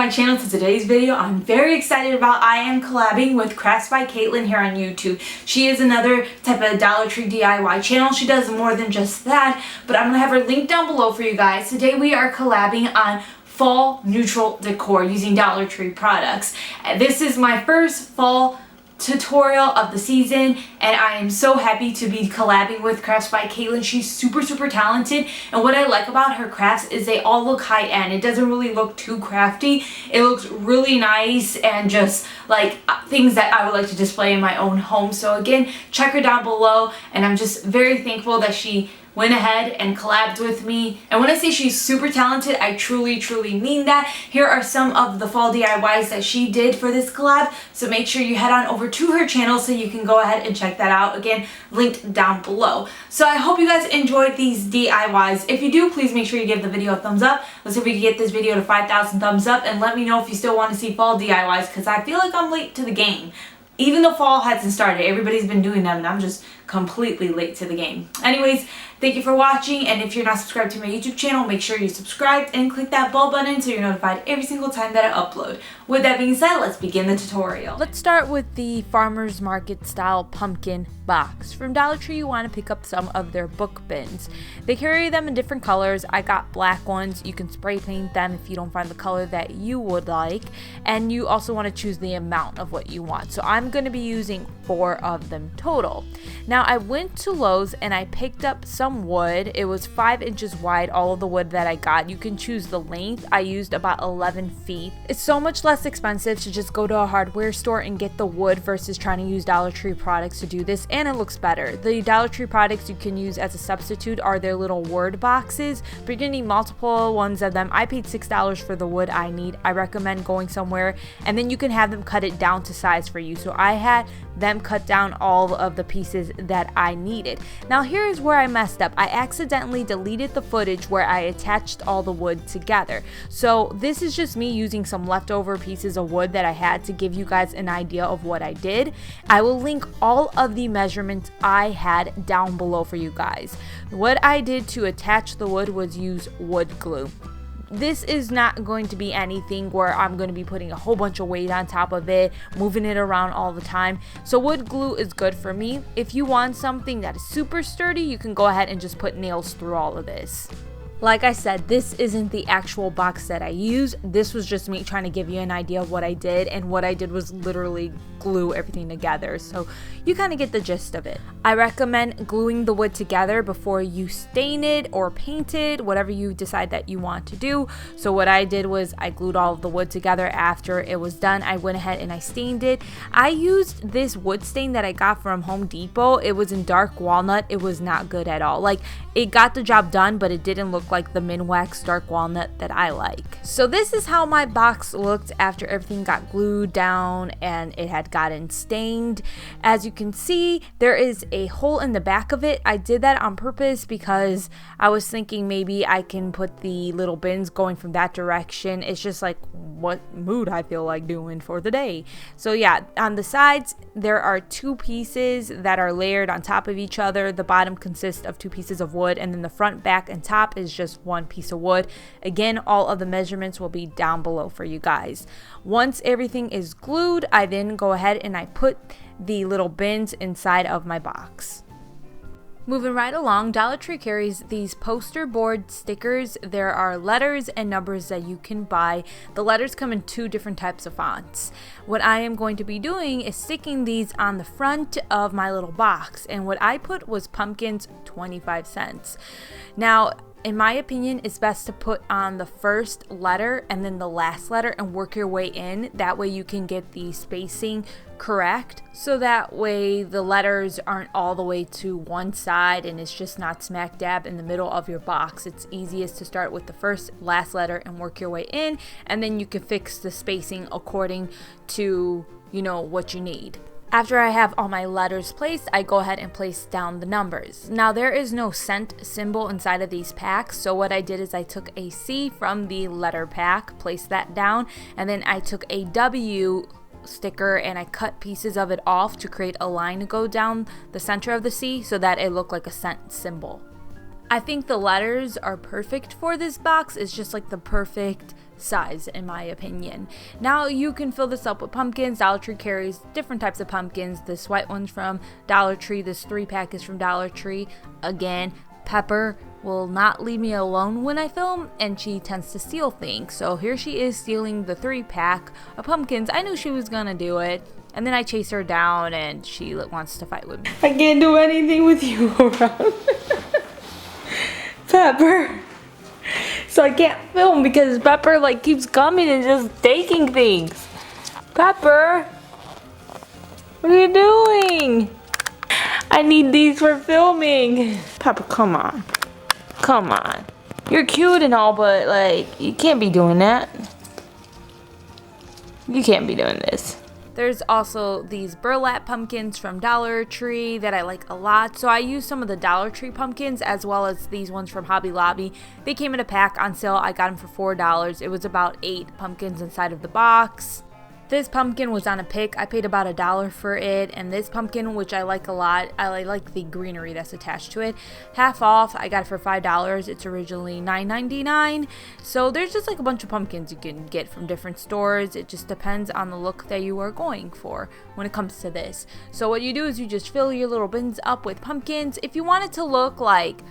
my channel to today's video. I'm very excited about I am collabing with Kraftsbykatelyn here on YouTube. She is another type of Dollar Tree DIY channel. She does more than just that, but I'm going to have her link down below for you guys. Today we are collabing on fall neutral decor using Dollar Tree products. This is my first fall tutorial of the season, and I am so happy to be collabing with Kraftsbykatelyn. She's super talented, and what I like about her crafts is they all look high-end. It doesn't really look too crafty. It looks really nice and just like things that I would like to display in my own home. So again, check her down below, and I'm just very thankful that she went ahead and collabed with me. And when I say she's super talented, I truly mean that. Here are some of the fall DIYs that she did for this collab, so make sure you head on over to her channel so you can go ahead and check that out. Again, linked down below. So I hope you guys enjoyed these DIYs. If you do, please make sure you give the video a thumbs up. Let's see if we can get this video to 5,000 thumbs up, and let me know if you still want to see fall DIYs, because I feel like I'm late to the game. Even though fall hasn't started, everybody's been doing them, and I'm just completely late to the game. Anyways, thank you for watching, and if you're not subscribed to my YouTube channel, make sure you're subscribed and click that bell button so you're notified every single time that I upload. With that being said, let's begin the tutorial. Let's start with the farmer's market style pumpkin box. From Dollar Tree, you want to pick up some of their book bins. They carry them in different colors. I got black ones. You can spray paint them if you don't find the color that you would like, and you also want to choose the amount of what you want. So I'm going to be using 4 of them total. Now I went to Lowe's and I picked up some wood. It was 5 inches wide, all of the wood that I got. You can choose the length. I used about 11 feet. It's so much less expensive to just go to a hardware store and get the wood versus trying to use Dollar Tree products to do this, and it looks better. The Dollar Tree products you can use as a substitute are their little word boxes, but you're gonna need multiple ones of them. I paid $6 for the wood I need. I recommend going somewhere and then you can have them cut it down to size for you. So I had them cut down all of the pieces that I needed. Now here is where I messed up. I accidentally deleted the footage where I attached all the wood together. So this is just me using some leftover pieces of wood that I had to give you guys an idea of what I did. I will link all of the measurements I had down below for you guys. What I did to attach the wood was use wood glue. This is not going to be anything where I'm going to be putting a whole bunch of weight on top of it, moving it around all the time. So wood glue is good for me. If you want something that is super sturdy, you can go ahead and just put nails through all of this. Like I said, this isn't the actual box that I used. This was just me trying to give you an idea of what I did, and what I did was literally glue everything together, so you kind of get the gist of it. I recommend gluing the wood together before you stain it or paint it, whatever you decide that you want to do. So what I did was I glued all of the wood together. After it was done, I went ahead and I stained it. I used this wood stain that I got from Home Depot. It was in dark walnut. It was not good at all. Like, it got the job done, but it didn't look like the Minwax dark walnut that I like. So this is how my box looked after everything got glued down and it had gotten stained. As you can see, there is a hole in the back of it. I did that on purpose because I was thinking maybe I can put the little bins going from that direction. It's just like what mood I feel like doing for the day. So yeah, on the sides there are 2 pieces that are layered on top of each other. The bottom consists of 2 pieces of wood, and then the front, back, and top is just 1 piece of wood. Again, all of the measurements will be down below for you guys. Once everything is glued, I then go ahead and I put the little bins inside of my box. Moving right along, Dollar Tree carries these poster board stickers. There are letters and numbers that you can buy. The letters come in 2 different types of fonts. What I am going to be doing is sticking these on the front of my little box, and what I put was pumpkins 25 cents. Now, in my opinion, it's best to put on the first letter and then the last letter and work your way in. That way you can get the spacing correct, so that way the letters aren't all the way to one side and it's just not smack dab in the middle of your box. It's easiest to start with the first, last letter and work your way in, and then you can fix the spacing according to, you know, what you need. After I have all my letters placed, I go ahead and place down the numbers. Now there is no cent symbol inside of these packs, so what I did is I took a C from the letter pack, placed that down, and then I took a W sticker and I cut pieces of it off to create a line to go down the center of the C so that it looked like a cent symbol. I think the letters are perfect for this box. It's just like the perfect size in my opinion. Now you can fill this up with pumpkins. Dollar Tree carries different types of pumpkins. This white one's from Dollar Tree. This 3-pack is from Dollar Tree. Again, Pepper will not leave me alone when I film, and she tends to steal things. So here she is stealing the 3-pack of pumpkins. I knew she was gonna do it, and then I chase her down and she wants to fight with me. I can't do anything with you around. Pepper. So I can't film because Pepper like keeps coming and just taking things. Pepper, what are you doing? I need these for filming. Pepper, come on. Come on. You're cute and all, but like, you can't be doing that. You can't be doing this. There's also these burlap pumpkins from Dollar Tree that I like a lot. So I use some of the Dollar Tree pumpkins as well as these ones from Hobby Lobby. They came in a pack on sale. I got them for $4. It was about 8 pumpkins inside of the box. This pumpkin was on a pick. I paid about $1 for it, and this pumpkin, which I like a lot, I like the greenery that's attached to it. Half off, I got it for $5. It's originally $9.99. So there's just like a bunch of pumpkins you can get from different stores. It just depends on the look that you are going for when it comes to this. So what you do is you just fill your little bins up with pumpkins. If you want it to look like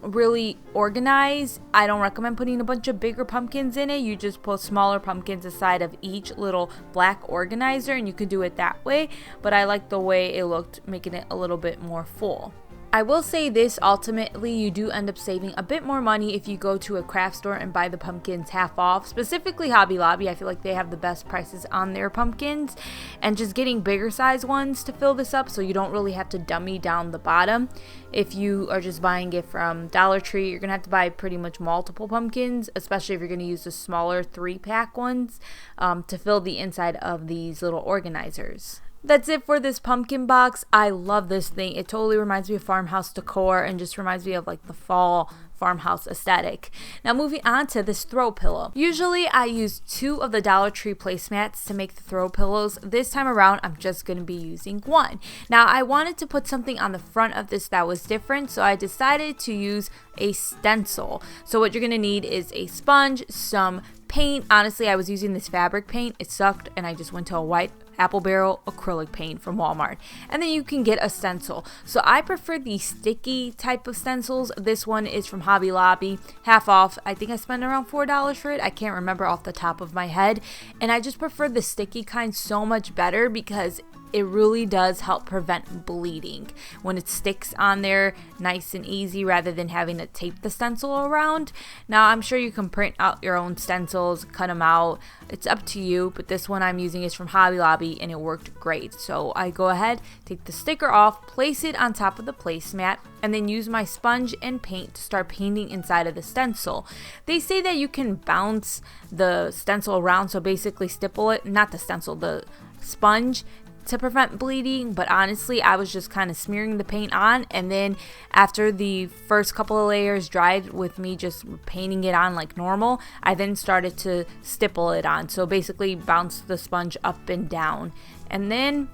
really organized, I don't recommend putting a bunch of bigger pumpkins in it. You just put smaller pumpkins inside of each little black organizer, and you could do it that way, but I like the way it looked, making it a little bit more full. I will say this, ultimately you do end up saving a bit more money if you go to a craft store and buy the pumpkins half off. Specifically Hobby Lobby, I feel like they have the best prices on their pumpkins, and just getting bigger size ones to fill this up so you don't really have to dummy down the bottom. If you are just buying it from Dollar Tree, you're going to have to buy pretty much multiple pumpkins, especially if you're going to use the smaller 3-pack ones to fill the inside of these little organizers. That's it for this pumpkin box. I love this thing. It totally reminds me of farmhouse decor and just reminds me of like the fall farmhouse aesthetic. Now moving on to this throw pillow. Usually I use 2 of the Dollar Tree placemats to make the throw pillows. This time around I'm just going to be using 1. Now I wanted to put something on the front of this that was different, so I decided to use a stencil. So what you're going to need is a sponge, some paint. Honestly, I was using this fabric paint. It sucked and I just went to a white apple barrel acrylic paint from Walmart, and then you can get a stencil. So I prefer the sticky type of stencils. This one is from Hobby Lobby, half off. I think I spent around $4 for it. I can't remember off the top of my head, and I just prefer the sticky kind so much better because it really does help prevent bleeding when it sticks on there nice and easy rather than having to tape the stencil around. Now I'm sure you can print out your own stencils, cut them out, it's up to you, but this one I'm using is from Hobby Lobby and it worked great. So I go ahead, take the sticker off, place it on top of the placemat, and then use my sponge and paint to start painting inside of the stencil. They say that you can bounce the stencil around, so basically stipple it, not the stencil, the sponge, to prevent bleeding, but honestly I was just kind of smearing the paint on, and then after the first couple of layers dried with me just painting it on like normal, I then started to stipple it on, so basically bounce the sponge up and down, and then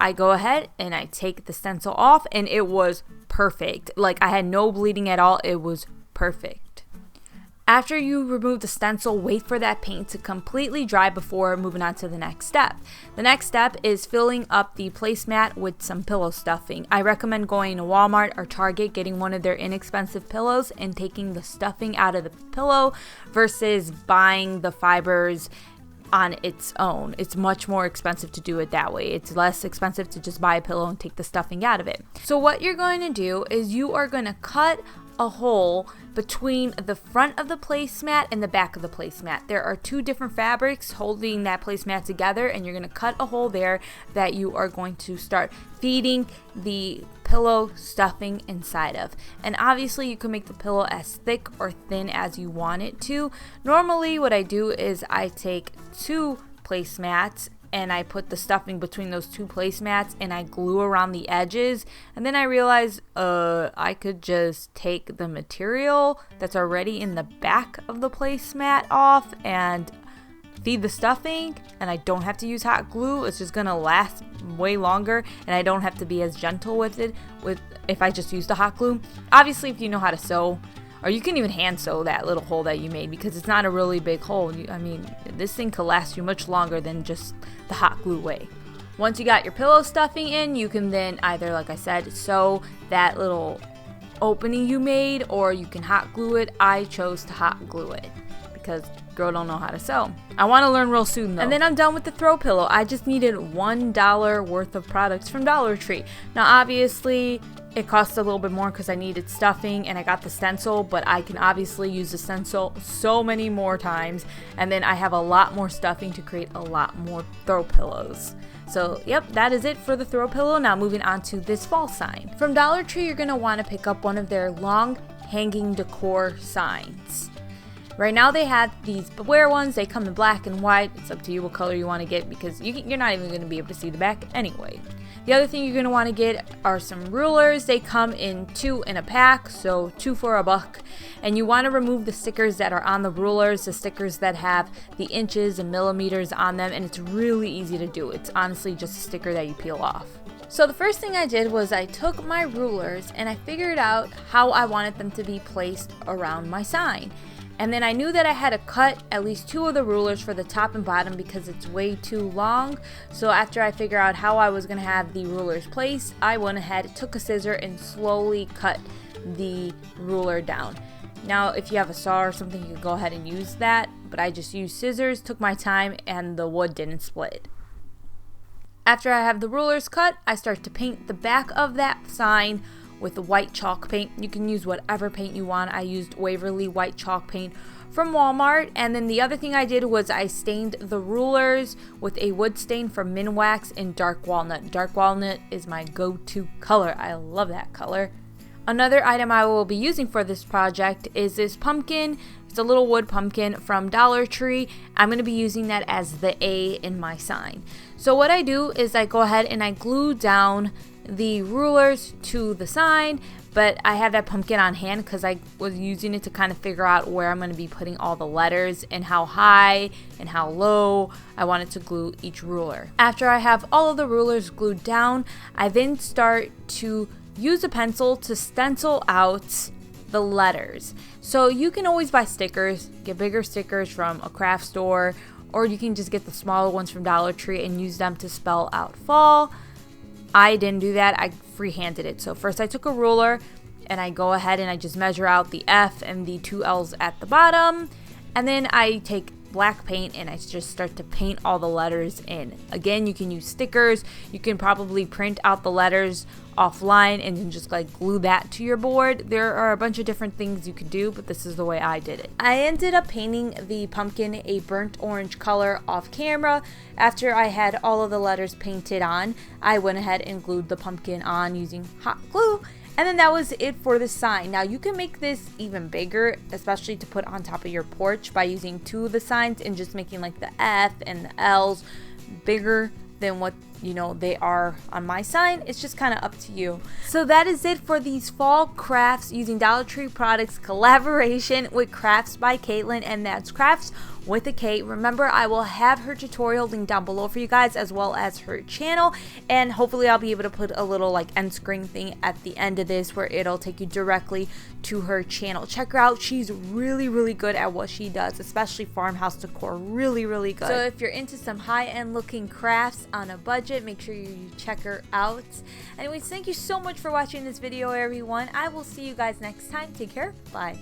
I go ahead and I take the stencil off and it was perfect. Like I had no bleeding at all. It was perfect. After you remove the stencil, wait for that paint to completely dry before moving on to the next step. The next step is filling up the placemat with some pillow stuffing. I recommend going to Walmart or Target, getting one of their inexpensive pillows and taking the stuffing out of the pillow versus buying the fibers on its own. It's much more expensive to do it that way. It's less expensive to just buy a pillow and take the stuffing out of it. So what you're going to do is you are going to cut a hole between the front of the placemat and the back of the placemat. There are 2 different fabrics holding that placemat together, and you're going to cut a hole there that you are going to start feeding the pillow stuffing inside of. And obviously you can make the pillow as thick or thin as you want it to. Normally what I do is I take 2 placemats and I put the stuffing between those 2 placemats and I glue around the edges, and then I realized I could just take the material that's already in the back of the placemat off and feed the stuffing, and I don't have to use hot glue. It's just gonna last way longer, and I don't have to be as gentle with it if I just use the hot glue. Obviously, if you know how to sew, or you can even hand sew that little hole that you made, because it's not a really big hole. I mean, this thing could last you much longer than just the hot glue way. Once you got your pillow stuffing in, you can then either, like I said, sew that little opening you made, or you can hot glue it. I chose to hot glue it because girl don't know how to sew. I want to learn real soon though. And then I'm done with the throw pillow. I just needed $1 worth of products from Dollar Tree. Now obviously it costs a little bit more because I needed stuffing and I got the stencil, but I can obviously use the stencil so many more times, and then I have a lot more stuffing to create a lot more throw pillows. So yep, that is it for the throw pillow. Now moving on to this fall sign. From Dollar Tree, you're going to want to pick up one of their long hanging decor signs. Right now they have these beware ones. They come in black and white. It's up to you what color you want to get, because you're not even going to be able to see the back anyway. The other thing you're going to want to get are some rulers. They come in 2 in a pack, so 2 for $1. And you want to remove the stickers that are on the rulers, the stickers that have the inches and millimeters on them, and it's really easy to do. It's honestly just a sticker that you peel off. So the first thing I did was I took my rulers and I figured out how I wanted them to be placed around my sign. And then I knew that I had to cut at least 2 of the rulers for the top and bottom because it's way too long. So after I figured out how I was going to have the rulers placed, I went ahead, took a scissor, and slowly cut the ruler down. Now if you have a saw or something, you can go ahead and use that, but I just used scissors, took my time, and the wood didn't split. After I have the rulers cut, I start to paint the back of that sign with white chalk paint. You can use whatever paint you want. I used Waverly white chalk paint from Walmart. And then the other thing I did was I stained the rulers with a wood stain from Minwax in dark walnut. Dark walnut is my go-to color. I love that color. Another item I will be using for this project is this pumpkin. It's a little wood pumpkin from Dollar Tree. I'm going to be using that as the A in my sign. So what I do is I go ahead and I glue down the rulers to the sign, but I have that pumpkin on hand because I was using it to kind of figure out where I'm going to be putting all the letters and how high and how low I wanted to glue each ruler. After I have all of the rulers glued down, I then start to use a pencil to stencil out the letters. So you can always buy stickers, get bigger stickers from a craft store, or you can just get the smaller ones from Dollar Tree and use them to spell out fall. I didn't do that. I freehanded it. So first I took a ruler and I go ahead and I just measure out the F and the 2 L's at the bottom. And then I take black paint and I just start to paint all the letters in. Again, you can use stickers. You can probably print out the letters offline and then just like glue that to your board. There are a bunch of different things you could do, but this is the way I did it. I ended up painting the pumpkin a burnt orange color off camera. After I had all of the letters painted on, I went ahead and glued the pumpkin on using hot glue. And then that was it for the sign. Now you can make this even bigger, especially to put on top of your porch, by using 2 of the signs and just making like the F and the L's bigger than what they are on my sign. It's just kind of up to you. So that is it for these fall crafts using Dollar Tree products collaboration with Crafts by Katelyn, and that's crafts with a K. Remember, I will have her tutorial linked down below for you guys, as well as her channel, and hopefully I'll be able to put a little like end screen thing at the end of this where it'll take you directly to her channel. Check her out. She's really good at what she does, especially farmhouse decor. Really good. So if you're into some high-end looking crafts on a budget, make sure you check her out. Anyways, thank you so much for watching this video, everyone. I will see you guys next time. Take care. Bye.